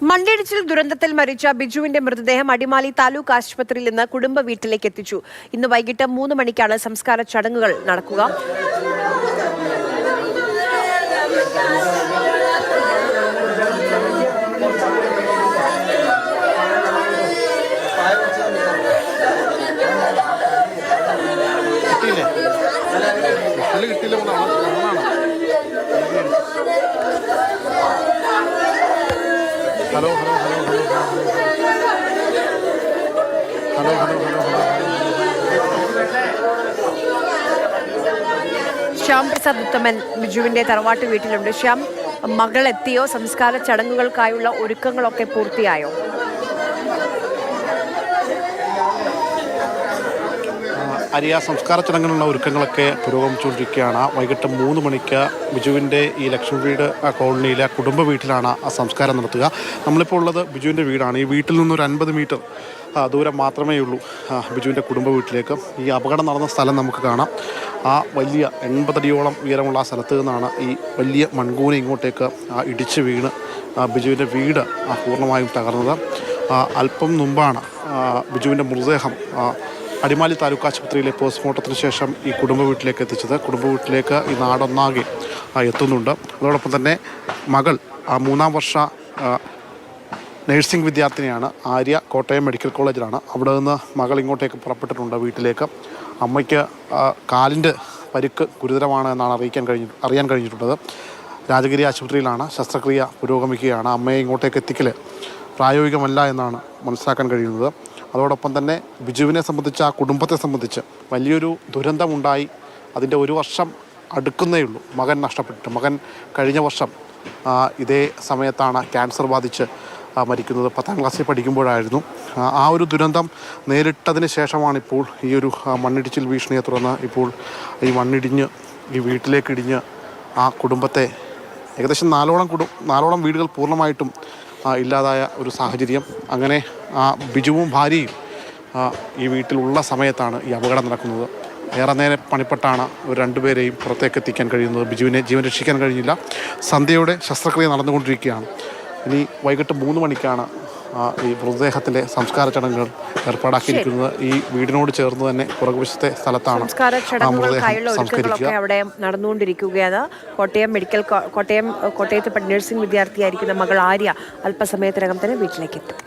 മണ്ണിടിച്ചിൽ ദുരന്തത്തിൽ മരിച്ച ബിജുവിന്റെ മൃതദേഹം അടിമാലി താലൂക്ക് ആശുപത്രിയിൽ നിന്ന് കുടുംബ വീട്ടിലേക്ക് എത്തിച്ചു. ഇന്ന് വൈകിട്ട് 3 മണിക്കാണ് സംസ്കാര ചടങ്ങുകൾ നടക്കുക. ഹലോ ശ്യാം പ്രസാദ് ഉത്തമൻ ബിജുവിന്റെ തറവാട്ട് വീട്ടിലുണ്ട്. ശ്യാം, മകൾ എത്തിയോ? സംസ്കാര ചടങ്ങുകൾക്കായുള്ള ഒരുക്കങ്ങളൊക്കെ പൂർത്തിയായോ? അരിയ സംസ്കാര ചടങ്ങിനുള്ള ഒരുക്കങ്ങളൊക്കെ പുരോഗമിച്ചുകൊണ്ടിരിക്കുകയാണ്. വൈകിട്ട് 3 മണിക്ക് ബിജുവിൻ്റെ ഈ ലക്ഷ്മി വീട് കോളനിയിലെ കുടുംബ വീട്ടിലാണ് ആ സംസ്കാരം നടത്തുക. നമ്മളിപ്പോൾ ഉള്ളത് ബിജുവിൻ്റെ വീടാണ്. ഈ വീട്ടിൽ നിന്നൊരു 50 മീറ്റർ ദൂരം മാത്രമേ ഉള്ളൂ ബിജുവിൻ്റെ കുടുംബ വീട്ടിലേക്ക്. ഈ അപകടം നടന്ന സ്ഥലം നമുക്ക് കാണാം. ആ വലിയ 80 അടിയോളം ഉയരമുള്ള ആ സ്ഥലത്ത് നിന്നാണ് ഈ വലിയ മൺകൂന ഇങ്ങോട്ടേക്ക് ഇടിച്ച് വീണ് ബിജുവിൻ്റെ വീട് പൂർണ്ണമായും തകർന്നത്. അല്പം മുമ്പാണ് ബിജുവിൻ്റെ മൃതദേഹം അടിമാലി താലൂക്ക് ആശുപത്രിയിലെ പോസ്റ്റ്മോർട്ടത്തിന് ശേഷം ഈ കുടുംബ വീട്ടിലേക്ക് എത്തിച്ചത്. കുടുംബ വീട്ടിലേക്ക് ഈ നാടൊന്നാകെ എത്തുന്നുണ്ട്. അതോടൊപ്പം തന്നെ മകൾ 3-ാം വർഷ നഴ്സിംഗ് വിദ്യാർത്ഥിനിയാണ്. ആര്യ കോട്ടയം മെഡിക്കൽ കോളേജിലാണ്. അവിടെ നിന്ന് മകൾ ഇങ്ങോട്ടേക്ക് പുറപ്പെട്ടിട്ടുണ്ട് വീട്ടിലേക്ക്. അമ്മയ്ക്ക് കാലിൻ്റെ പരിക്ക് ഗുരുതരമാണ് എന്നാണ് അറിയാൻ കഴിഞ്ഞിട്ടുള്ളത്. രാജഗിരി ആശുപത്രിയിലാണ് ശസ്ത്രക്രിയ പുരോഗമിക്കുകയാണ്. അമ്മയെ ഇങ്ങോട്ടേക്ക് എത്തിക്കൽ പ്രായോഗികമല്ല എന്നാണ് മനസ്സിലാക്കാൻ കഴിയുന്നത്. അതോടൊപ്പം തന്നെ ബിജുവിനെ സംബന്ധിച്ച്, ആ കുടുംബത്തെ സംബന്ധിച്ച് വലിയൊരു ദുരന്തമുണ്ടായി. അതിൻ്റെ 1 വർഷം അടുക്കുന്നേ ഉള്ളൂ മകൻ നഷ്ടപ്പെട്ടിട്ട്. മകൻ കഴിഞ്ഞ വർഷം ഇതേ സമയത്താണ് ക്യാൻസർ ബാധിച്ച് മരിക്കുന്നത്. 10ാം ക്ലാസ്സിൽ പഠിക്കുമ്പോഴായിരുന്നു. ആ ഒരു ദുരന്തം നേരിട്ടതിന് ശേഷമാണിപ്പോൾ ഈ ഒരു മണ്ണിടിച്ചിൽ ഭീഷണിയെ തുടർന്ന് ഇപ്പോൾ ഈ മണ്ണിടിഞ്ഞ് ഈ വീട്ടിലേക്കിടിഞ്ഞ് ആ കുടുംബത്തെ ഏകദേശം 4ഓളം വീടുകൾ പൂർണ്ണമായിട്ടും ഇല്ലാതായ ഒരു സാഹചര്യം. അങ്ങനെ ബിജുവും ഭാര്യയും ഈ വീട്ടിലുള്ള സമയത്താണ് ഈ അപകടം നടക്കുന്നത്. ഏറെ നേരം പണിപ്പെട്ടാണ് ഒരു 2 പേരെയും പുറത്തേക്ക് എത്തിക്കാൻ കഴിയുന്നത്. ബിജുവിനെ ജീവൻ രക്ഷിക്കാൻ കഴിഞ്ഞില്ല. സന്ധ്യയുടെ ശസ്ത്രക്രിയ നടന്നുകൊണ്ടിരിക്കുകയാണ്. ഇനി വൈകിട്ട് 3 മണിക്കാണ് ഈ മൃതദേഹത്തിൻ്റെ സംസ്കാര ചടങ്ങുകൾ ഏർപ്പാടാക്കിയിരിക്കുന്നത്. ഈ വീടിനോട് ചേർന്ന് തന്നെ പുറകുവശത്തെ സ്ഥലത്താണ് സംസ്കാര ചടങ്ങുകൾക്കായുള്ള ഒരുക്കങ്ങളൊക്കെ അവിടെ നടന്നുകൊണ്ടിരിക്കുകയാണ്. കോട്ടയത്ത് നഴ്സിംഗ് വിദ്യാർത്ഥിയായിരിക്കുന്ന മകൾ ആര്യ അല്പസമയത്തിനകം തന്നെ വീട്ടിലേക്ക് എത്തും.